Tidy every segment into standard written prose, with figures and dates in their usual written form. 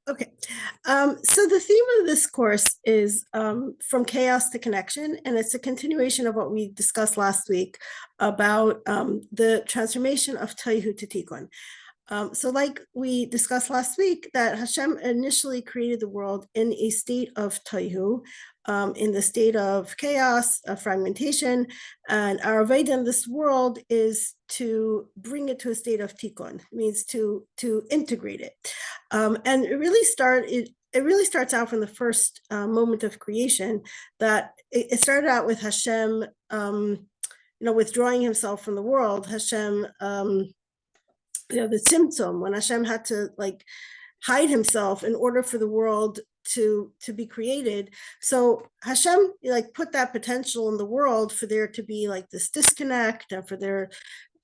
Okay. So the theme of this course is from chaos to connection, and it's a continuation of what we discussed last week about the transformation of Taihu to Tikkun. So like we discussed last week, that Hashem initially created the world in a state of Taihu, in the state of chaos, of fragmentation, and our Veda in this world is to bring it to a state of Tikkun, means to integrate it. And it really starts out from the first moment of creation, that it started out with Hashem, withdrawing himself from the world. Hashem, the symptom when Hashem had to hide himself in order for the world to be created. So Hashem put that potential in the world for there to be this disconnect, and for there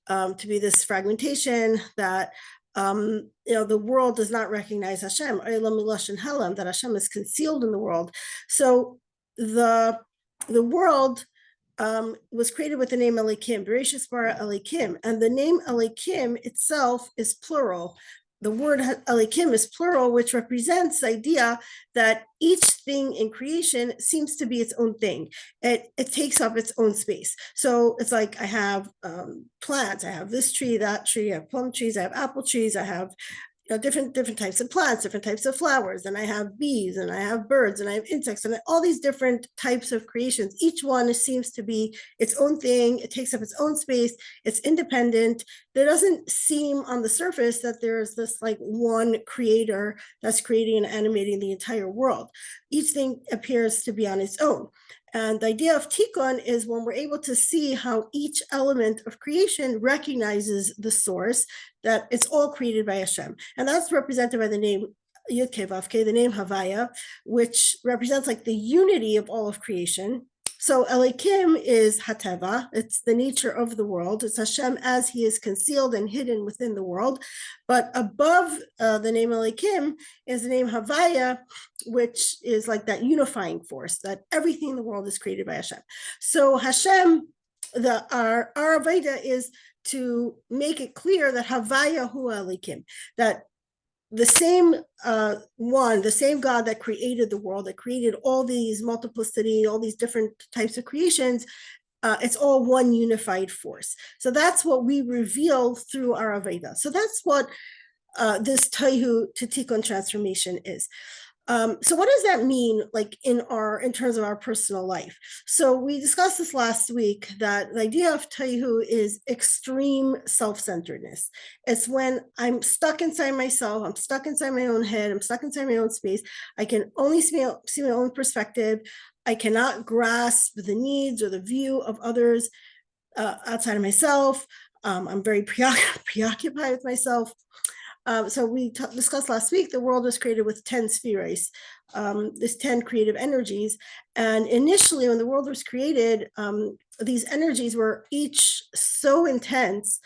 to be this fragmentation, that the world does not recognize Hashem, that Hashem is concealed in the world. So the world was created with the name Elikim, Bereshis bara Elikim, and the name Elikim itself is plural. The word Elikim is plural, which represents the idea that each thing in creation seems to be its own thing. It takes up its own space. So it's like I have plants, I have this tree, that tree, I have plum trees, I have apple trees, I have different types of plants, different types of flowers, and I have bees, and I have birds, and I have insects, and all these different types of creations. Each one seems to be its own thing. It takes up its own space. It's independent. There doesn't seem on the surface that there's this one creator that's creating and animating the entire world. Each thing appears to be on its own. And the idea of tikkun is when we're able to see how each element of creation recognizes the source, that it's all created by Hashem. And that's represented by the name Yud Kei Vav Kei, the name Havaya, which represents the unity of all of creation. So Elikim is Hateva, it's the nature of the world. It's Hashem as he is concealed and hidden within the world. But above the name Elikim is the name Havaya, which is that unifying force, that everything in the world is created by Hashem. So Hashem, our Aveda is to make it clear that Havaya hu Elikim, that the same one, the same God that created the world, that created all these multiplicity, all these different types of creations, it's all one unified force. So that's what we reveal through our Aveda. So that's what this Taihu to Tikkun transformation is. So what does that mean in terms of our personal life? So we discussed this last week, that the idea of Taihu is extreme self-centeredness. It's when I'm stuck inside myself, I'm stuck inside my own head, I'm stuck inside my own space. I can only see my own perspective. I cannot grasp the needs or the view of others outside of myself. I'm very preoccupied with myself. So we discussed last week, the world was created with 10 spheres, this 10 creative energies. And initially, when the world was created, these energies were each so intense,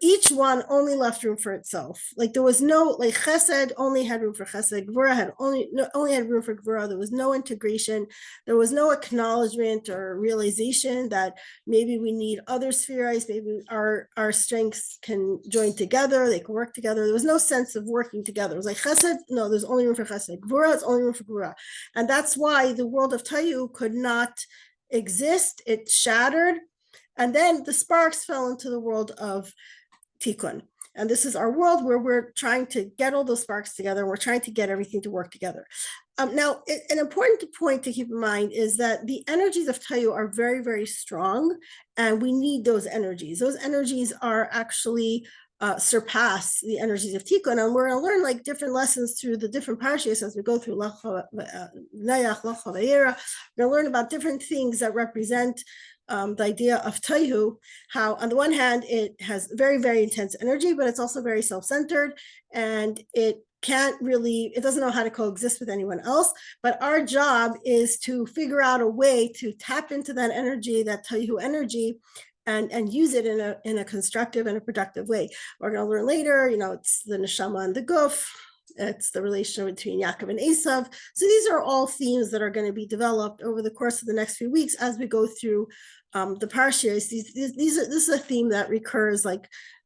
each one only left room for itself. There was no, Chesed only had room for Chesed, Gvura had only had room for Gvura. There was no integration. There was no acknowledgement or realization that maybe we need other spheres. Maybe our strengths can join together. They can work together. There was no sense of working together. It was Chesed, no, there's only room for Chesed. Gvura, it's only room for Gvura. And that's why the world of Tayu could not exist. It shattered. And then the sparks fell into the world of Tikkun. And this is our world where we're trying to get all those sparks together. And we're trying to get everything to work together. Now, an important point to keep in mind is that the energies of Tayu are very, very strong. And we need those energies. Those energies are actually surpass the energies of Tikkun. And we're going to learn different lessons through the different Parshas as we go through Noach, Lach, Vayera. We're going to learn about different things that represent the idea of Taihu, how on the one hand, it has very, very intense energy, but it's also very self-centered, and it doesn't know how to coexist with anyone else. But our job is to figure out a way to tap into that energy, that Taihu energy, and use it in a constructive and a productive way. We're going to learn later, it's the neshama and the guf. It's the relationship between Yaakov and Esav. So these are all themes that are going to be developed over the course of the next few weeks as we go through the Parshas. This is a theme that recurs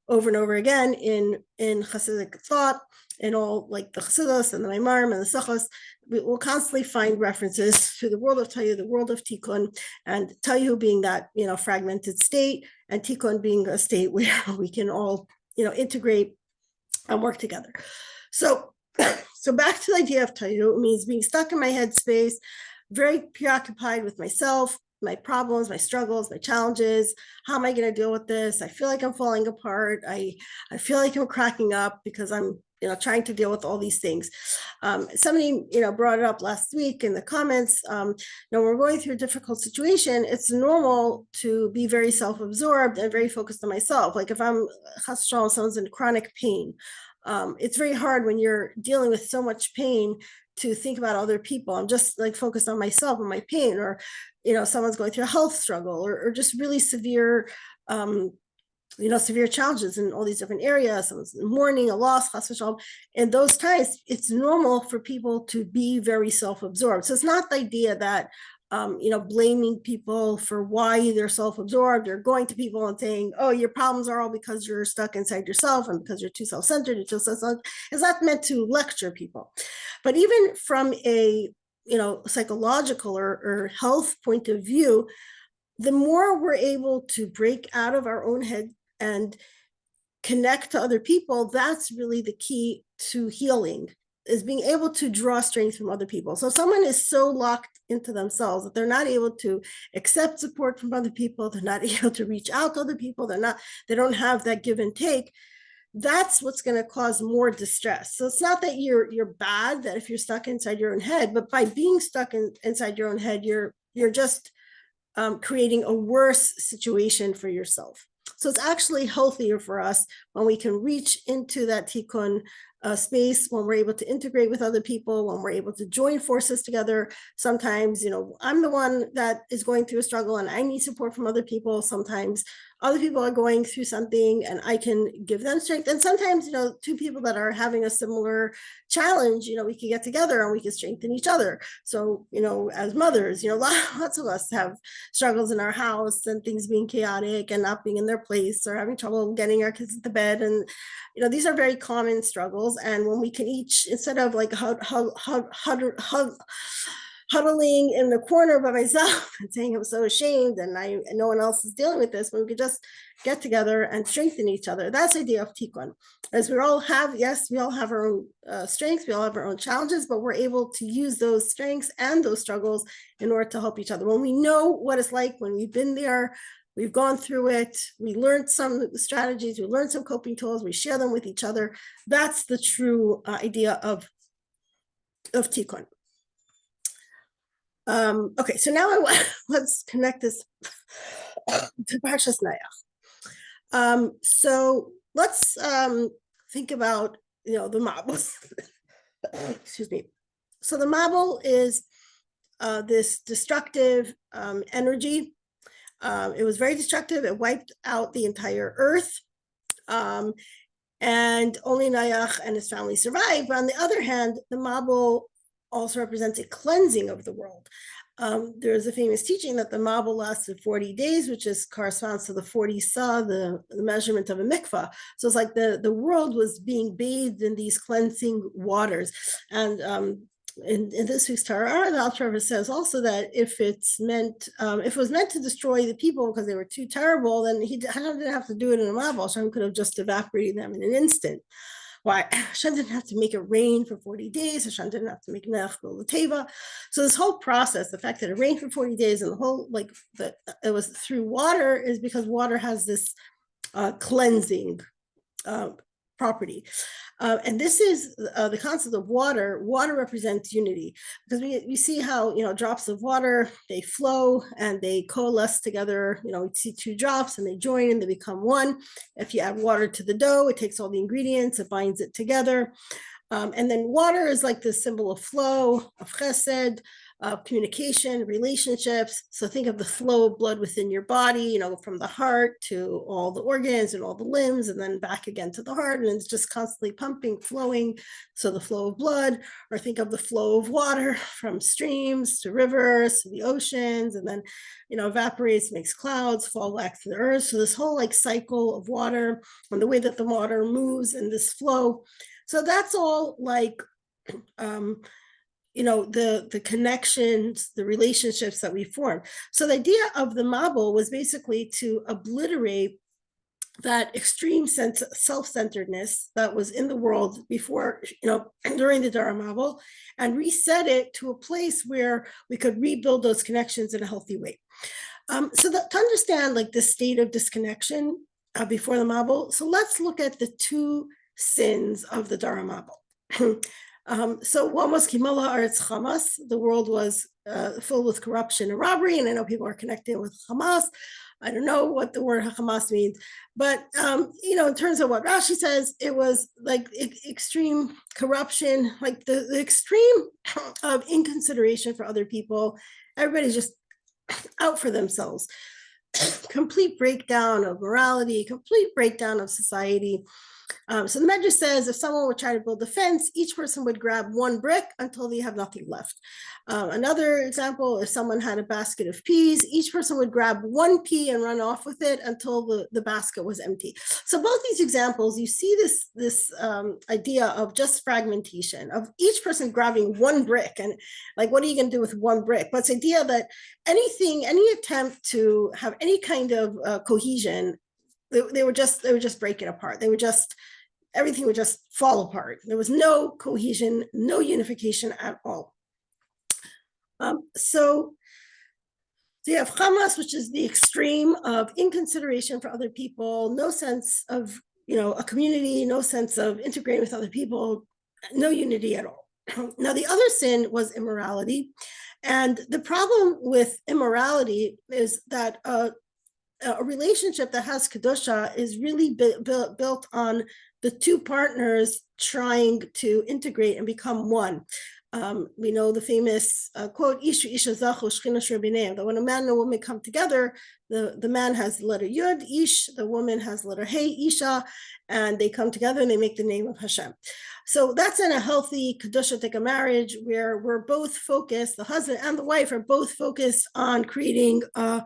over and over again in Hasidic thought, in all like the Chassidus and the Maimarim and the Sachos, we will constantly find references to the world of Tayu, the world of Tikkun, and Tayu being that, fragmented state, and Tikkun being a state where we can all, integrate and work together. So, so back to the idea of Tayu, it means being stuck in my headspace, very preoccupied with myself, my problems, my struggles, my challenges. How am I going to deal with this? I feel like I'm falling apart. I feel like I'm cracking up because I'm trying to deal with all these things. Somebody brought it up last week in the comments. When we're going through a difficult situation, it's normal to be very self-absorbed and very focused on myself. Like if I'm someone's in chronic pain, it's very hard when you're dealing with so much pain to think about other people. I'm just like focused on myself and my pain, or someone's going through a health struggle, or just really severe severe challenges in all these different areas. Someone's mourning a loss, in those times, it's normal for people to be very self-absorbed. So it's not the idea that blaming people for why they're self-absorbed, or going to people and saying, oh, your problems are all because you're stuck inside yourself and because you're too self-centered, it's not meant to lecture people. But even from a psychological or health point of view, the more we're able to break out of our own head and connect to other people, that's really the key to healing, is being able to draw strength from other people. So someone is so locked into themselves that they're not able to accept support from other people, they're not able to reach out to other people, they don't have that give and take. That's what's going to cause more distress. So it's not that you're bad, that if you're stuck inside your own head, but by being stuck inside your own head, you're just creating a worse situation for yourself. So it's actually healthier for us when we can reach into that tikkun space, when we're able to integrate with other people, when we're able to join forces together. Sometimes, I'm the one that is going through a struggle and I need support from other people. Sometimes other people are going through something and I can give them strength. And sometimes, two people that are having a similar challenge, we can get together and we can strengthen each other. So, as mothers, lots of us have struggles in our house and things being chaotic and not being in their place, or having trouble getting our kids to bed. And, these are very common struggles. And when we can each, instead of like huddling in the corner by myself and saying I'm so ashamed and no one else is dealing with this, when we could just get together and strengthen each other. That's the idea of tikkun. As we all have our own strengths, we all have our own challenges, but we're able to use those strengths and those struggles in order to help each other. When we know what it's like, when we've been there, we've gone through it, we learned some strategies, we learned some coping tools, we share them with each other. That's the true idea of tikkun. Okay, so now let's connect this to Parshas Noach. So let's think about the mabbul. Excuse me. So the mabbul is this destructive energy. It was very destructive. It wiped out the entire earth. And only Noach and his family survived. But on the other hand, the mabbul also represents a cleansing of the world. There's a famous teaching that the mabbul lasted 40 days, which corresponds to the 40 sa, the measurement of a mikvah. So it's like the world was being bathed in these cleansing waters. And in this week's Torah, the Alter Rebbe says also that if it was meant to destroy the people because they were too terrible, then he didn't have to do it in a mabbul. Hashem could have just evaporated them in an instant. Why? Hashem didn't have to make it rain for 40 days. Hashem didn't have to make Noach go to Teva. So this whole process, the fact that it rained for 40 days and the whole, it was through water, is because water has this cleansing property. And this is the concept of water. Water represents unity, because we see how, drops of water, they flow and they coalesce together. We see two drops and they join and they become one. If you add water to the dough, it takes all the ingredients, it binds it together. And then water is like the symbol of flow, of chesed, communication, relationships. So think of the flow of blood within your body, from the heart to all the organs and all the limbs, and then back again to the heart, and it's just constantly pumping, flowing. So the flow of blood, or think of the flow of water from streams to rivers to the oceans, and then evaporates, makes clouds, fall back to the earth. So this whole cycle of water, and the way that the water moves in this flow, So that's all like, the connections, the relationships that we form. So the idea of the mabbul was basically to obliterate that extreme sense of self-centeredness that was in the world before, during the Dara mabbul, and reset it to a place where we could rebuild those connections in a healthy way. So to understand like the state of disconnection before the mabbul, so let's look at the two sins of the Dara mabbul. So one was Kimala Aretz Hamas. The world was filled with corruption and robbery, and I know people are connected with Hamas. I don't know what the word Hamas means, but in terms of what Rashi says, it was like extreme corruption, like the extreme of inconsideration for other people. Everybody's just out for themselves. Complete breakdown of morality, complete breakdown of society. So the Medrash says if someone would try to build a fence, each person would grab one brick until they have nothing left. Another example, if someone had a basket of peas, each person would grab one pea and run off with it until the basket was empty. So both these examples, you see this idea of just fragmentation, of each person grabbing one brick, and like, what are you going to do with one brick? But it's the idea that any attempt to have any kind of cohesion, they would just break it apart. Everything would just fall apart. There was no cohesion, no unification at all. So you have Hamas, which is the extreme of inconsideration for other people, no sense of a community, no sense of integrating with other people, no unity at all. Now the other sin was immorality, and the problem with immorality is that a relationship that has kedusha is really built on the two partners trying to integrate and become one. We know the famous quote, Isha Isha Zachu Shchina Shur B'neihem, that when a man and a woman come together, the man has the letter Yud, Ish, the woman has the letter Hey, Isha, and they come together and they make the name of Hashem. So that's in a healthy kedushatic marriage where we're both focused, the husband and the wife are both focused on creating a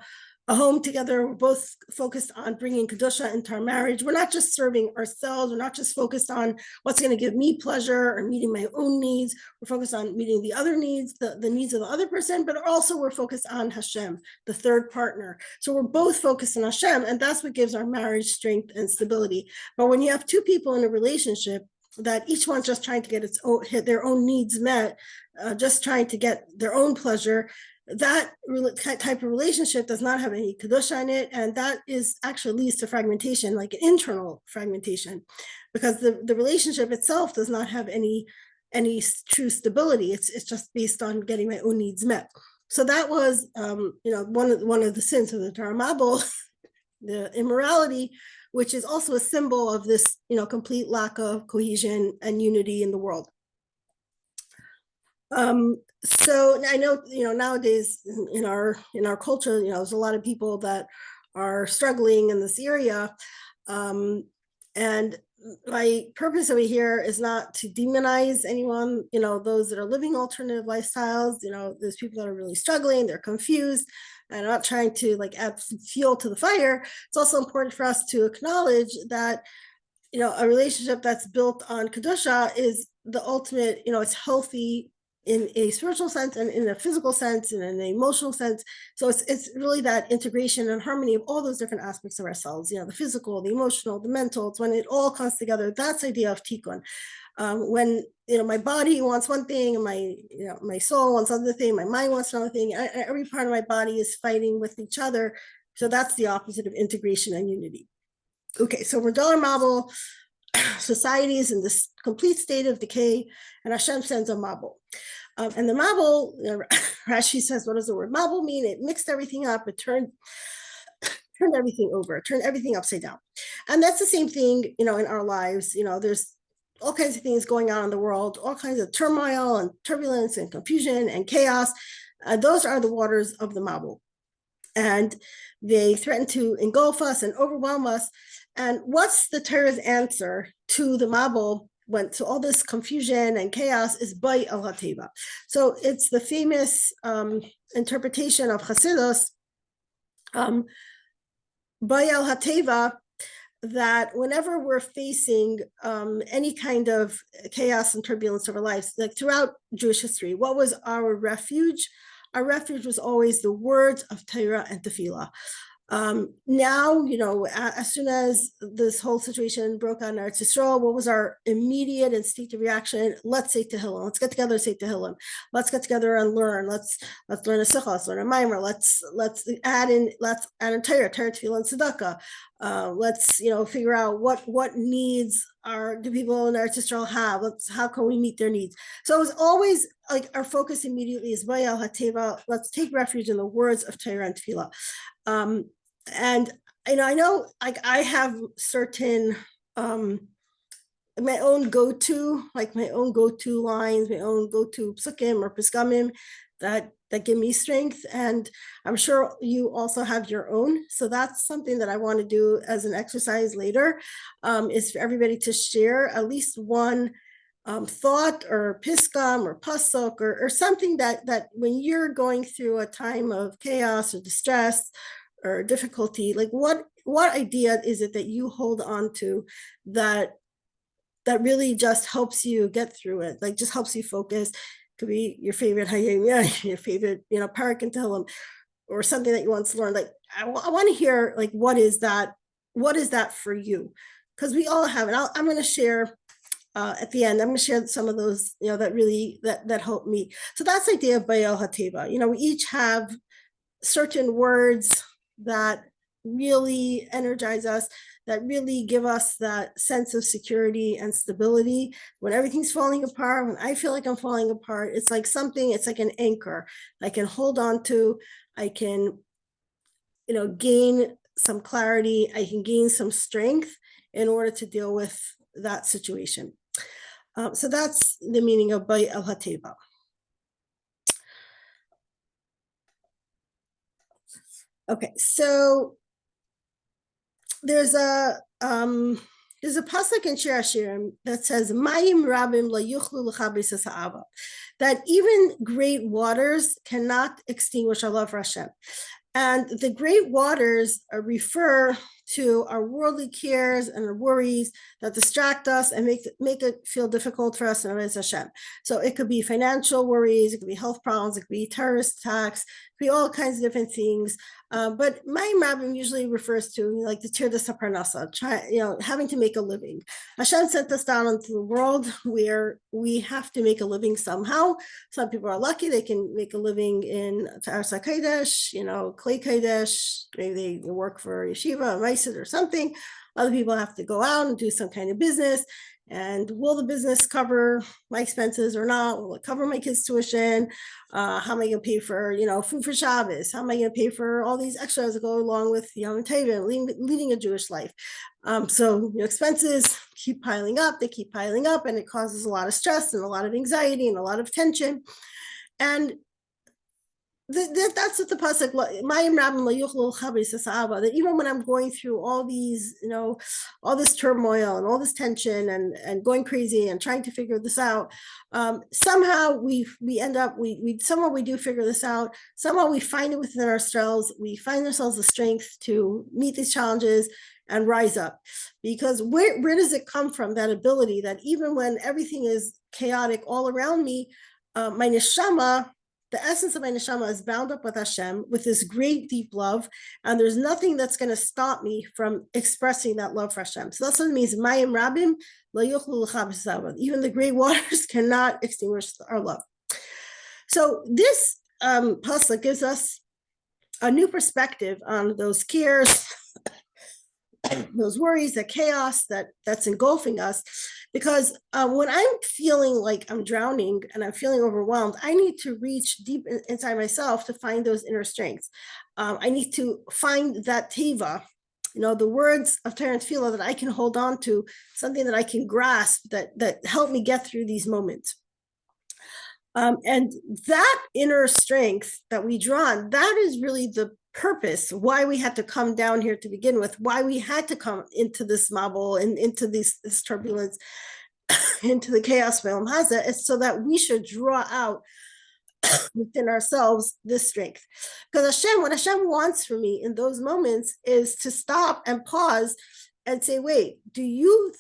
home together. We're both focused on bringing kedusha into our marriage. We're not just serving ourselves. We're not just focused on what's going to give me pleasure or meeting my own needs. We're focused on meeting the other needs, the needs of the other person, but also we're focused on Hashem, the third partner. So we're both focused on Hashem, and that's what gives our marriage strength and stability. But when you have two people in a relationship that each one's just trying to get their own needs met, just trying to get their own pleasure, that type of relationship does not have any kedusha in it, and that is actually leads to fragmentation, like an internal fragmentation, because the relationship itself does not have any true stability. It's just based on getting my own needs met. So that was one of the sins of the Dara mabbul, the immorality, which is also a symbol of this complete lack of cohesion and unity in the world. So I know, nowadays in our culture, there's a lot of people that are struggling in this area. And my purpose over here is not to demonize anyone, those that are living alternative lifestyles. There's people that are really struggling, they're confused, and I'm not trying to like add fuel to the fire. It's also important for us to acknowledge that, a relationship that's built on kedusha is the ultimate, it's healthy in a spiritual sense and in a physical sense and in an emotional sense. So it's really that integration and harmony of all those different aspects of ourselves, the physical, the emotional, the mental. It's when it all comes together. That's the idea of tikkun. When my body wants one thing and my soul wants another thing, my mind wants another thing, every part of my body is fighting with each other. So that's the opposite of integration and unity. Okay, so we're Dara mabbul. Society is in this complete state of decay, and Hashem sends a mabbul. And the mabbul, Rashi says, what does the word mabbul mean? It mixed everything up. It turned everything over, turned everything upside down. And that's the same thing, in our lives. There's all kinds of things going on in the world, all kinds of turmoil and turbulence and confusion and chaos. Those are the waters of the mabbul. And they threaten to engulf us and overwhelm us. And what's the Torah's answer to the mabbul, to all this confusion and chaos, is by al hateva. So it's the famous interpretation of Chassidus, by al hateva, that whenever we're facing any kind of chaos and turbulence of our lives, like throughout Jewish history, what was our refuge? Our refuge was always the words of Torah and Tefillah. Now, as soon as this whole situation broke out in Eretz Yisrael, what was our immediate instinctive reaction? Let's say Tehillim. Let's get together and say Tehillim. Let's get together and learn. Let's learn a Sikha. Let's learn a Maimer. Let's add in Torah, Tefillah, and Tzedakah. Let's figure out what needs do people in Eretz Yisrael have. How can we meet their needs? So it was always like our focus immediately is Bayal Hateva. Let's take refuge in the words of Torah and Tefillah. And I know like I have certain my own go-to lines, my own go-to psukim or pisgamim that give me strength, and I'm sure you also have your own. So that's something that I want to do as an exercise later, is for everybody to share at least one thought or pisgam or pasuk or something that when you're going through a time of chaos or distress or difficulty, like what idea is it that you hold on to that really just helps you get through it, like just helps you focus? Could be your favorite hayom, your favorite parak and tehillim, or something that you once learned. Like I want to hear like what is that for you, because we all have it. I'm going to share at the end. I'm going to share some of those that really that helped me. So that's the idea of Bayal Hateva. We each have certain words that really energize us, that really give us that sense of security and stability when everything's falling apart. When I feel like I'm falling apart, it's like an anchor I can hold on to. I can gain some clarity. I can gain some strength in order to deal with that situation. So that's the meaning of Bayal Hateva. Okay, so there's a pasuk in Shir Hashirim that says Mayim Rabim La Yuchlu L'Chabris Ha'ava, that even great waters cannot extinguish our love for Hashem. And the great waters refer to our worldly cares and our worries that distract us and make it feel difficult for us in Avodas Hashem. So it could be financial worries, it could be health problems, it could be terrorist attacks, it could be all kinds of different things. But Mayim Rabim usually refers to like the tirdas haparnasa, having to make a living. Hashem sent us down into the world where we have to make a living somehow. Some people are lucky; they can make a living in Arsa Kodesh, Klei Kodesh. Maybe they work for yeshiva, maisid, or something. Other people have to go out and do some kind of business. And will the business cover my expenses or not? Will it cover my kids' tuition? How am I going to pay for, food for Shabbos? How am I going to pay for all these extras that go along with Yom Tovim, leading a Jewish life? So expenses keep piling up. They keep piling up, and it causes a lot of stress and a lot of anxiety and a lot of tension. And that's what the pasuk, Mayim Rabim La Yuchlu L'Chabris Ha'ava, that even when I'm going through all these, all this turmoil and all this tension and going crazy and trying to figure this out, somehow we end up, somehow we do figure this out. Somehow we find it within ourselves. We find ourselves the strength to meet these challenges and rise up. Because where does it come from, that ability that even when everything is chaotic all around me, my neshama, the essence of my neshama, is bound up with Hashem, with this great deep love, and there's nothing that's going to stop me from expressing that love for Hashem. So that's what it means. Mayim Rabim La Yuchlu L'Chabris Ha'ava. Even the great waters cannot extinguish our love. So this pasuk gives us a new perspective on those cares, those worries, that chaos that's engulfing us. Because when I'm feeling like I'm drowning and I'm feeling overwhelmed, I need to reach deep inside myself to find those inner strengths. I need to find that teva, the words of Torah and Tefillah that I can hold on to, something that I can grasp that help me get through these moments. And that inner strength that we draw on, that is really the purpose why we had to come down here to begin with, why we had to come into this mabbul and into this turbulence, into the chaos of Olam Hazeh, is so that we should draw out within ourselves this strength. Because what Hashem wants from me in those moments is to stop and pause and say, wait, do you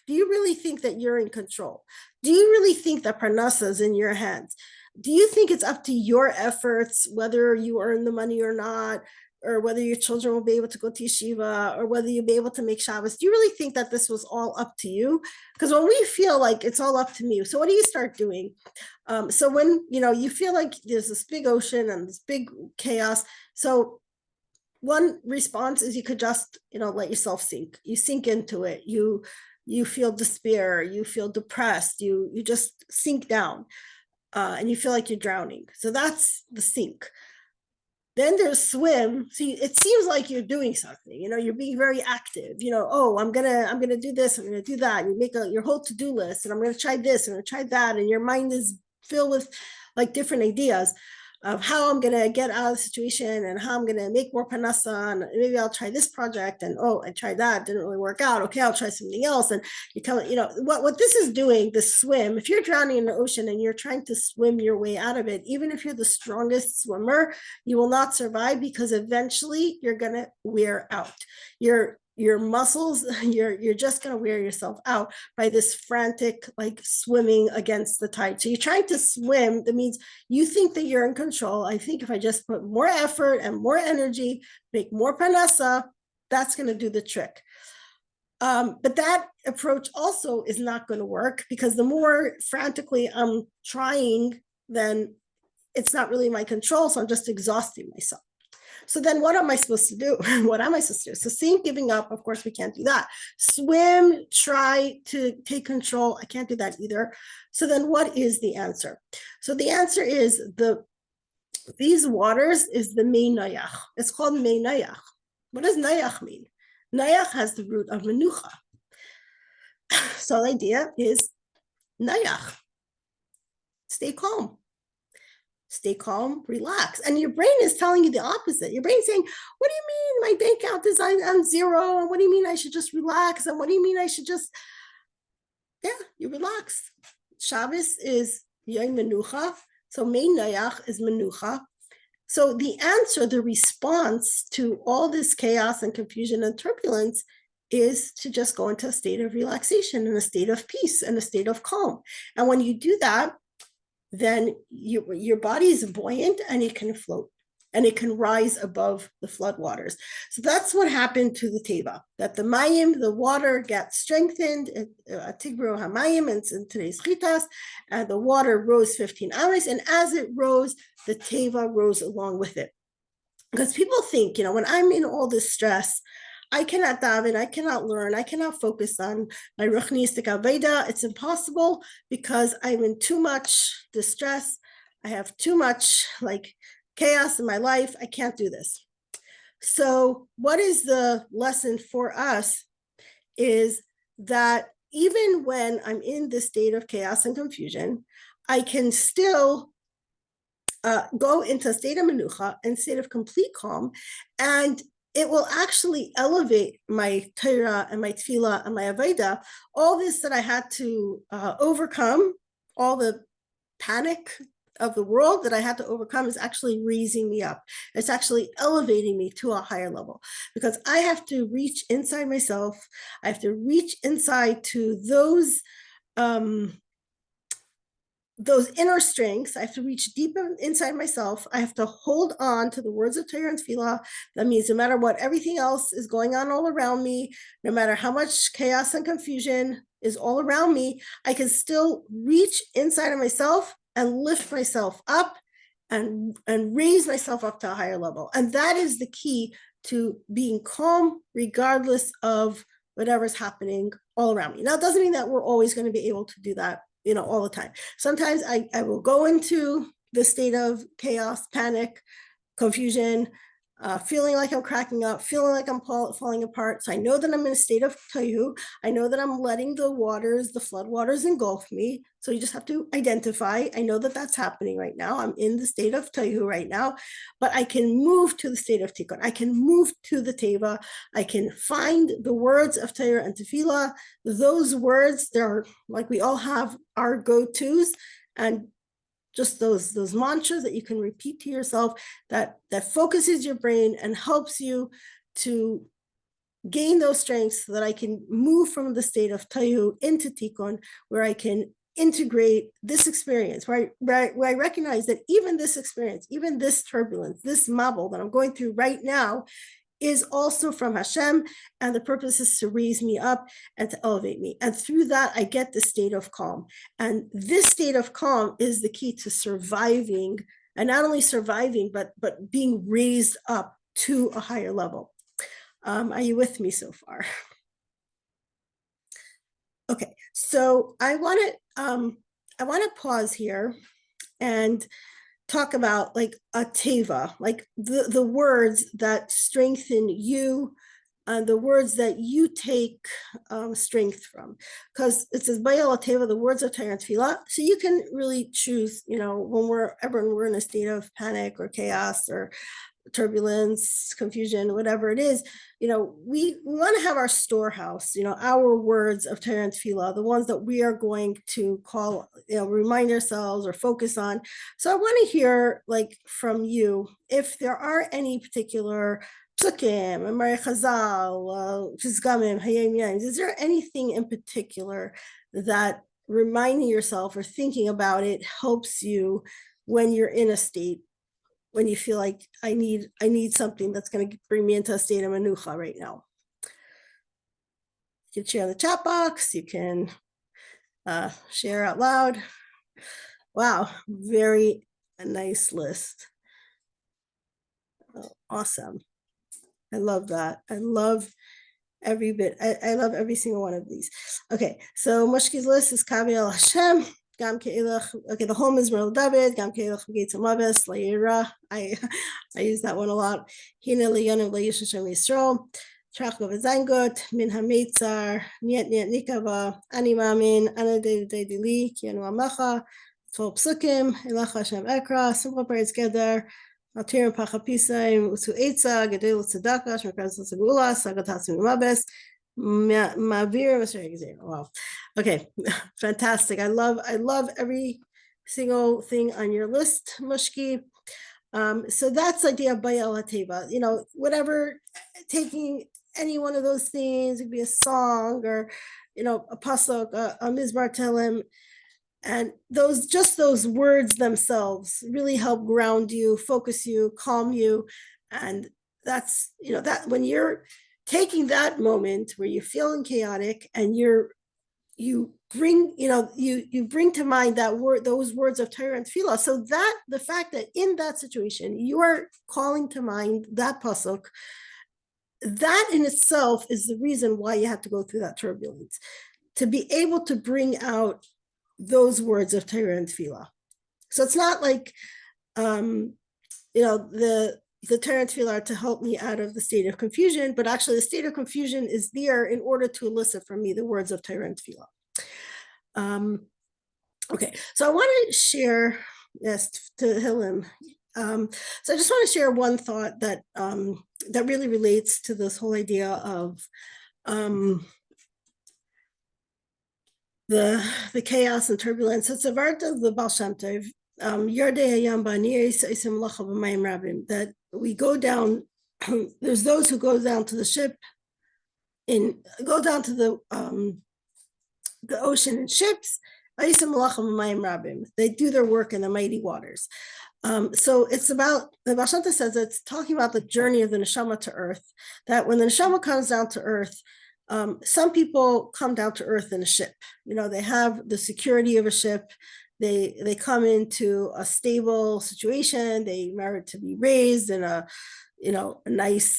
really think that you're in control? Do you really think that Parnasa is in your hands? Do you think it's up to your efforts, whether you earn the money or not, or whether your children will be able to go to yeshiva, or whether you'll be able to make Shabbos? Do you really think that this was all up to you? Because when we feel like it's all up to me, so what do you start doing? So when you feel like there's this big ocean and this big chaos, so one response is you could just let yourself sink. You sink into it. You feel despair. You feel depressed. You just sink down, and you feel like you're drowning. So that's the sink. Then there's swim. See, it seems like you're doing something. You're being very active. Oh, I'm gonna do this. I'm gonna do that. You make your whole to-do list, and I'm gonna try this. I'm gonna try that, and your mind is filled with like different ideas of how I'm going to get out of the situation and how I'm going to make more panasa, and maybe I'll try this project, and I tried that, didn't really work out. Okay, I'll try something else. And you tell it, what this is doing, the swim, if you're drowning in the ocean and you're trying to swim your way out of it, even if you're the strongest swimmer, you will not survive, because eventually you're going to wear out. Your muscles, you're just going to wear yourself out by this frantic like swimming against the tide. So you're trying to swim. That means you think that you're in control. I think if I just put more effort and more energy, make more panasa, that's going to do the trick. But that approach also is not going to work, because the more frantically I'm trying, then it's not really my control. So I'm just exhausting myself. So then what am I supposed to do? What am I supposed to do? So sink, giving up, of course, we can't do that. Swim, try to take control. I can't do that either. So then what is the answer? So the answer is these waters is the mei Noach. It's called mei Noach. What does Noach mean? Noach has the root of menucha. So the idea is Noach. Stay calm. Stay calm, relax. And your brain is telling you the opposite. Your brain's saying, what do you mean my bank account is on zero? And what do you mean I should just relax? And what do you mean I should just, you relax. Shabbos is Yom Menucha. So Mei Noach is Menucha. So the answer, the response to all this chaos and confusion and turbulence is to just go into a state of relaxation and a state of peace and a state of calm. And when you do that, then your body is buoyant and it can float and it can rise above the floodwaters. So that's what happened to the Teva, that the mayim, the water, got strengthened, Tigru hamayim, and in today's chitas, and the water rose 15 hours. And as it rose, the Teva rose along with it. Because people think, when I'm in all this stress, I cannot daven, I cannot learn, I cannot focus on my ruchnistic aveda. It's impossible because I'm in too much distress. I have too much chaos in my life. I can't do this. So what is the lesson for us is that even when I'm in this state of chaos and confusion, I can still go into a state of menucha and state of complete calm, and it will actually elevate my Torah and my tefillah and my avodah. All this that I had to overcome, all the panic of the world that I had to overcome, is actually raising me up. It's actually elevating me to a higher level, because I have to reach inside myself. I have to reach inside to those inner strengths. I have to reach deep inside myself. I have to hold on to the words of Torah and Tefillah. That means no matter what everything else is going on all around me, no matter how much chaos and confusion is all around me, I can still reach inside of myself and lift myself up and raise myself up to a higher level. And that is the key to being calm regardless of whatever's happening all around me. Now, it doesn't mean that we're always going to be able to do that all the time. Sometimes I will go into the state of chaos, panic, confusion, feeling like I'm cracking up, feeling like I'm falling apart. So I know that I'm in a state of tayu. I know that I'm letting the waters, the flood waters, engulf me. So you just have to identify. I know that that's happening right now. I'm in the state of tayu right now, but I can move to the state of tikkun. I can move to the teva. I can find the words of Torah and tefillah. Those words, they're like we all have our go-tos, and just those mantras that you can repeat to yourself that focuses your brain and helps you to gain those strengths so that I can move from the state of tayu into tikkun, where I can integrate this experience, where I recognize that even this experience, even this turbulence, this mabbul that I'm going through right now is also from Hashem, and the purpose is to raise me up and to elevate me. And through that, I get the state of calm. And this state of calm is the key to surviving, and not only surviving, but being raised up to a higher level. Are you with me so far? Okay, so I want to pause here and talk about like a teva, like the words that strengthen you, and the words that you take strength from, because it says bayal teva, the words of Torah and Tefillah. So you can really choose, when we're in a state of panic or chaos or turbulence, confusion, whatever it is, we want to have our storehouse, our words of Torah and Tefillah, the ones that we are going to call, remind ourselves or focus on. So I want to hear like from you, if there are any particular psukim, Amari Chazal, Pizgamim, Hayom Yom, is there anything in particular that reminding yourself or thinking about it helps you when you're in a state, when you feel like I need something that's going to bring me into a state of manucha right now? You can share in the chat box. You can share out loud. Wow, very nice list. Oh, awesome. I love that. I love every bit. I love every single one of these. Okay, so Mushki's list is Kavi al Hashem. Okay, the home is Merle David. Gam Keilach Gates Amavis Layira. I use that one a lot. Hina Leyonim Layisha Shem Yisrael. Trachov Zangot Min Hametzar Niet Nikava Ani Mamin Ana De Dili Kianu Amacha 12 Psukim Elacha Hashem Ekra Simple Prayers Together. Altir Pachapisai Usu Eitza Gedel Tzedaka Shmekaz Segula Sagatasim Mabes. Wow. Okay, fantastic. I love every single thing on your list, Mushki. So that's the idea of Bayal HaTeva. Whatever, taking any one of those things, it could be a song or, a pasuk, a mizmar telim, and those words themselves really help ground you, focus you, calm you, and that's that when you're taking that moment where you're feeling chaotic and you bring to mind those words of Torah and Tefillah, so that the fact that in that situation you are calling to mind that pasuk, that in itself is the reason why you have to go through that turbulence, to be able to bring out those words of Torah and Tefillah. So it's not like the Torah and Tefillah are to help me out of the state of confusion, but actually the state of confusion is there in order to elicit from me the words of Torah and Tefillah. Okay, so I want to share, yes, to Hillim. So I just want to share one thought that that really relates to this whole idea of the chaos and turbulence. It's a part of the Baal Shem Tov. That we go down, there's those who go down to the ship go down to the ocean in ships. They do their work in the mighty waters. So it's about, the Baal Shem Tov says it's talking about the journey of the neshama to earth, that when the neshama comes down to earth, some people come down to earth in a ship. They have the security of a ship. They come into a stable situation. They merit to be raised in a nice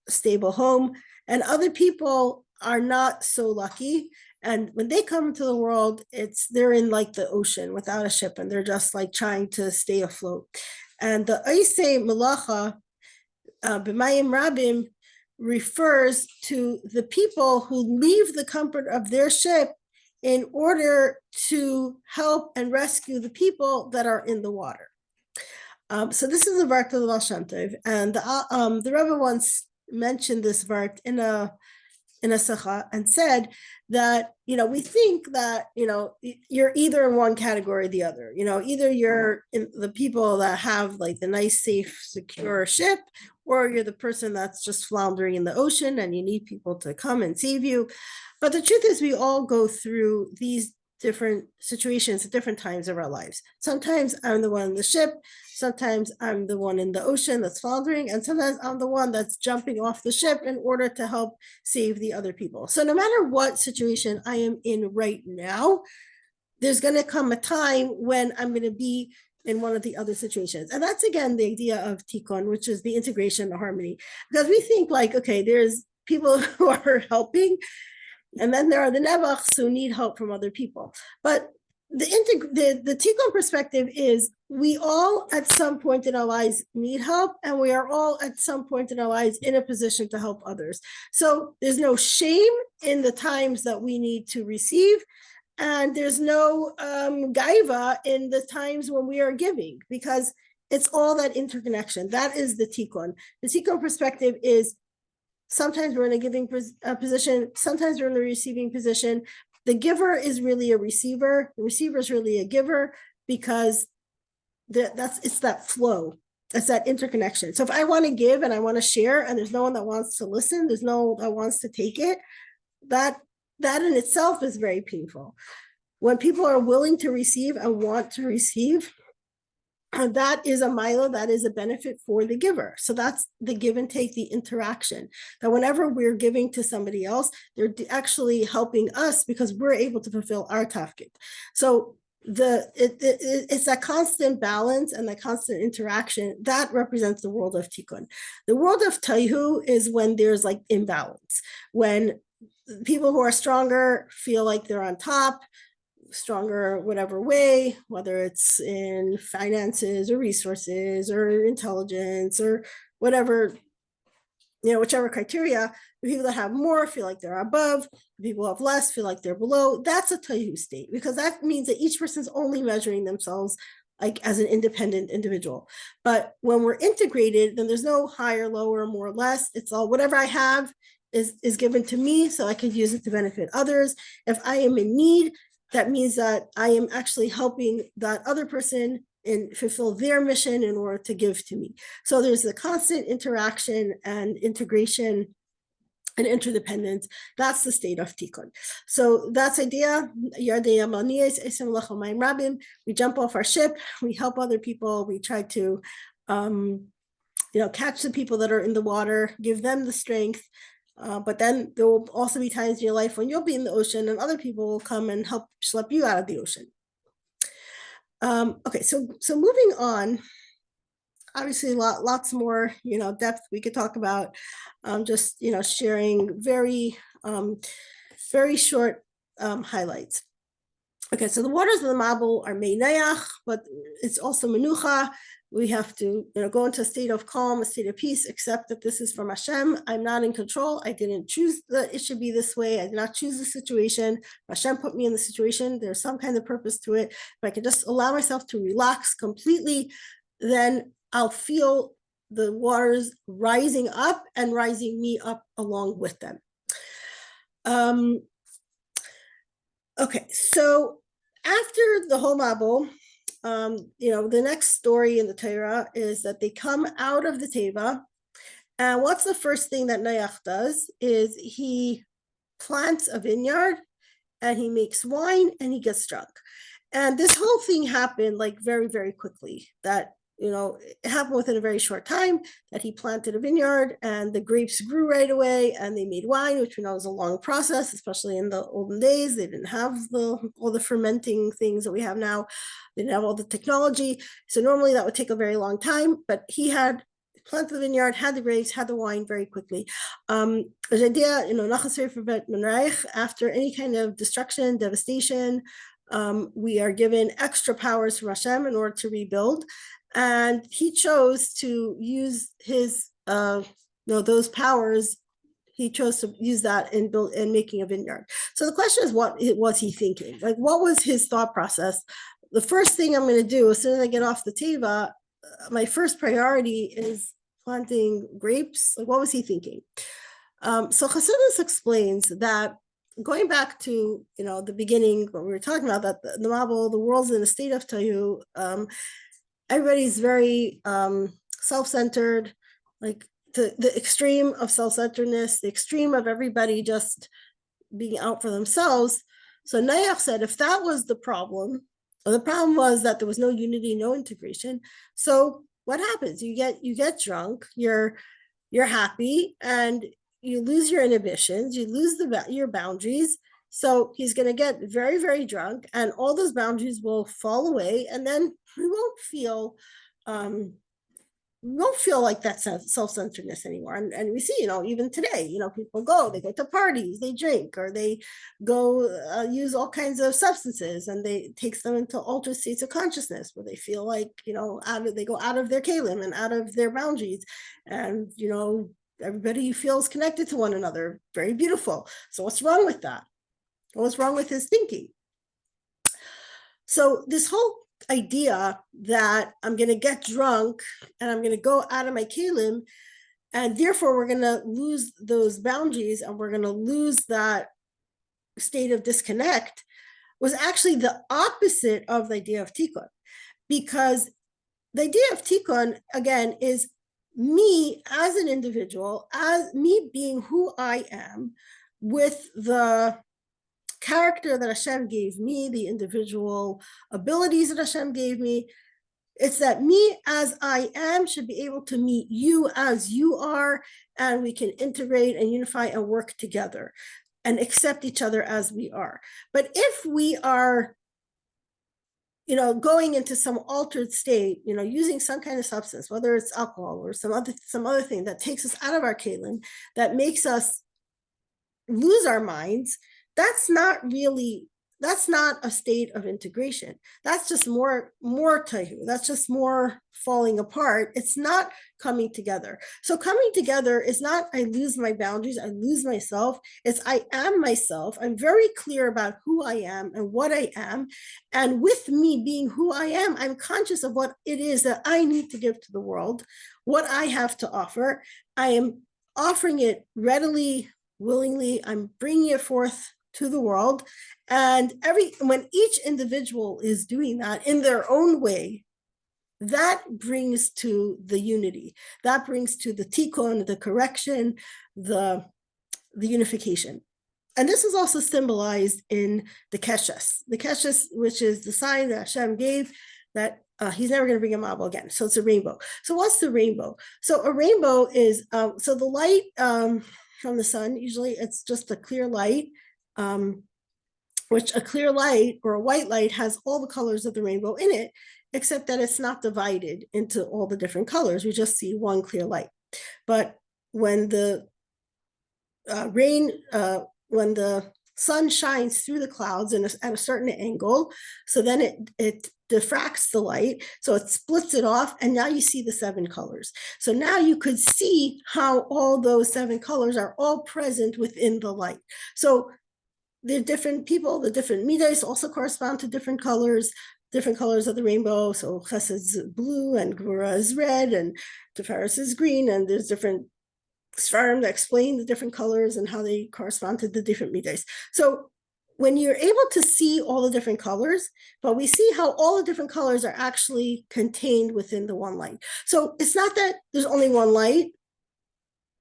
stable home. And other people are not so lucky. And when they come into the world, they're in like the ocean without a ship, and they're just like trying to stay afloat. And the Aisei Malacha B'mayim Rabim refers to the people who leave the comfort of their ship in order to help and rescue the people that are in the water. So this is a vart of the Baal Shem Tov, and the Rebbe once mentioned this vart in a in a sikha and said that, we think that, you're either in one category or the other. Either you're in the people that have like the nice, safe, secure ship, or you're the person that's just floundering in the ocean and you need people to come and save you. But the truth is, we all go through these different situations at different times of our lives. Sometimes I'm the one in the ship, sometimes I'm the one in the ocean that's floundering, and sometimes I'm the one that's jumping off the ship in order to help save the other people. So no matter what situation I am in right now, there's going to come a time when I'm going to be in one of the other situations. And that's, again, the idea of tikkun, which is the integration, the harmony. Because we think like, okay, there's people who are helping, and then there are the nevachs who need help from other people. But the tikkun perspective is we all at some point in our lives need help, and we are all at some point in our lives in a position to help others. So there's no shame in the times that we need to receive, and there's no gaiva in the times when we are giving, because it's all that interconnection. That is the tikkun. The tikkun perspective is sometimes we're in a giving position, sometimes we're in the receiving position. The giver is really a receiver. The receiver is really a giver, because it's that flow. It's that interconnection. So if I want to give and I want to share and there's no one that wants to listen, there's no one that wants to take it, that in itself is very painful. When people are willing to receive and want to receive, that is a milo, that is a benefit for the giver. So that's the give and take, the interaction. That whenever we're giving to somebody else, they're actually helping us because we're able to fulfill our tafkid. So it's that constant balance and that constant interaction that represents the world of tikkun. The world of tayhu is when there's like imbalance, when people who are stronger feel like they're on top, stronger whatever way, whether it's in finances or resources or intelligence or whatever, whichever criteria. The people that have more feel like they're above, the people who have less feel like they're below. That's a tayhu state, because that means that each person's only measuring themselves like as an independent individual. But when we're integrated, then there's no higher, lower, more, less. It's all whatever I have is given to me so I could use it to benefit others. If I am in need, that means that I am actually helping that other person and fulfill their mission in order to give to me. So there's the constant interaction and integration and interdependence. That's the state of tikkun. So that's idea. We jump off our ship, we help other people, we try to catch the people that are in the water, give them the strength. But then there will also be times in your life when you'll be in the ocean and other people will come and help schlep you out of the ocean. Okay, so moving on, obviously lots more, depth we could talk about, just, sharing very short highlights. Okay, so the waters of the mabbul are meinayach, but it's also menucha. We have to, go into a state of calm, a state of peace, accept that this is from Hashem. I'm not in control. I didn't choose that it should be this way. I did not choose the situation. Hashem put me in the situation. There's some kind of purpose to it. If I could just allow myself to relax completely, then I'll feel the waters rising up and rising me up along with them. Okay, so after the whole mabbul, the next story in the Torah is that they come out of the teva, and what's the first thing that Noach does is he plants a vineyard and he makes wine and he gets drunk. And this whole thing happened like very, very quickly. That it happened within a very short time, that he planted a vineyard and the grapes grew right away and they made wine, which we know is a long process, especially in the olden days. They didn't have all the fermenting things that we have now. They didn't have all the technology. So normally that would take a very long time, but he had planted the vineyard, had the grapes, had the wine very quickly. There's an idea, after any kind of destruction, devastation, we are given extra powers from Hashem in order to rebuild. And he chose to use his, those powers. He chose to use that in making a vineyard. So the question is, what was he thinking? Like, what was his thought process? The first thing I'm going to do as soon as I get off the teva, my first priority is planting grapes. Like, what was he thinking? So Chassidus explains that going back to the beginning, when we were talking about that the mabbul, the world's in a state of tayu. Everybody's very self-centered, like the extreme of self-centeredness, the extreme of everybody just being out for themselves. So Noach said, if that was the problem, or the problem was that there was no unity, no integration. So what happens? You get drunk, you're happy, and you lose your inhibitions, you lose your boundaries. So he's going to get very, very drunk, and all those boundaries will fall away, and then we won't feel like that self-centeredness anymore. And we see, even today, people they go to parties, they drink, or they go use all kinds of substances, and it takes them into altered states of consciousness where they feel like, they go out of their kalim and out of their boundaries. And, everybody feels connected to one another. Very beautiful. So what's wrong with that? What's wrong with his thinking? So this whole idea that I'm going to get drunk and I'm going to go out of my kalim, and therefore we're going to lose those boundaries and we're going to lose that state of disconnect, was actually the opposite of the idea of tikkun. Because the idea of tikkun, again, is me as an individual, as me being who I am, with the character that Hashem gave me, the individual abilities that Hashem gave me. It's that me as I am should be able to meet you as you are, and we can integrate and unify and work together and accept each other as we are. But if we are going into some altered state, using some kind of substance, whether it's alcohol or some other thing that takes us out of our kalim, that makes us lose our minds, that's not a state of integration. That's just more tahu. That's just more falling apart. It's not coming together. So coming together is not I lose my boundaries, I lose myself. It's I am myself. I'm very clear about who I am and what I am. And with me being who I am, I'm conscious of what it is that I need to give to the world, what I have to offer. I am offering it readily, willingly. I'm bringing it forth to the world. And when each individual is doing that in their own way, that brings to the unity, that brings to the tikkun, the correction, the unification. And this is also symbolized in the keshes, which is the sign that Hashem gave that he's never going to bring a mabbul again. So it's a rainbow. So what's the rainbow? So a rainbow is, so the light from the sun, usually it's just a clear light, which a clear light or a white light has all the colors of the rainbow in it, except that it's not divided into all the different colors. We just see one clear light. But when the when the sun shines through the clouds at a certain angle, so then it diffracts the light, so it splits it off, and now you see the 7 colors. So now you could see how all those 7 colors are all present within the light. So the different people, the different midas also correspond to different colors of the rainbow. So Chesed is blue, and Gvura is red, and Tiferes is green, and there's different svarim that explain the different colors and how they correspond to the different midas. So when you're able to see all the different colors, but we see how all the different colors are actually contained within the one light. So it's not that there's only one light,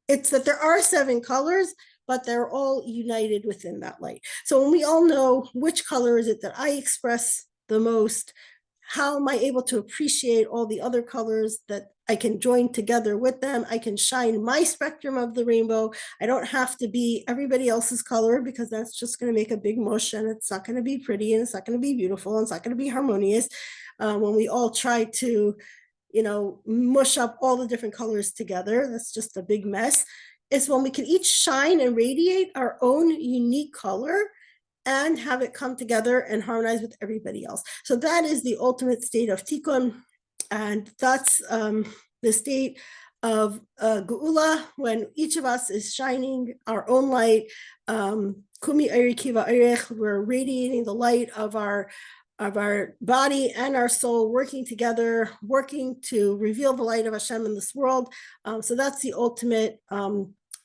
it's that there are 7 colors, but they're all united within that light. So when we all know which color is it that I express the most, how am I able to appreciate all the other colors that I can join together with them? I can shine my spectrum of the rainbow. I don't have to be everybody else's color, because that's just going to make a big mush, and it's not going to be pretty, and it's not going to be beautiful, and it's not going to be harmonious when we all try to, mush up all the different colors together. That's just a big mess. It's when we can each shine and radiate our own unique color and have it come together and harmonize with everybody else. So that is the ultimate state of tikkun, and that's the state of geula, when each of us is shining our own light. Kumi Eiri Kiva Eirech, we're radiating the light of our body and our soul, working together, working to reveal the light of Hashem in this world. So that's the ultimate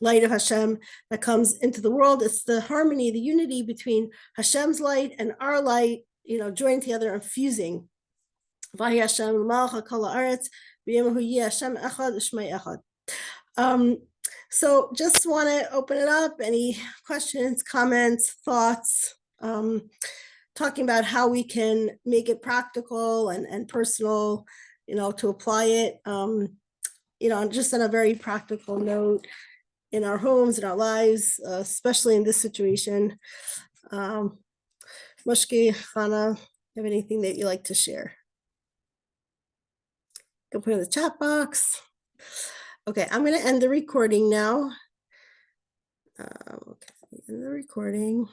light of Hashem that comes into the world. It's the harmony, the unity between Hashem's light and our light, joining together and fusing. So just want to open it up. Any questions, comments, thoughts, talking about how we can make it practical and personal, to apply it, just on a very practical note in our homes, in our lives, especially in this situation. Mushki, Hannah, have anything that you like to share? Go put it in the chat box. Okay, I'm going to end the recording now. Okay, end the recording.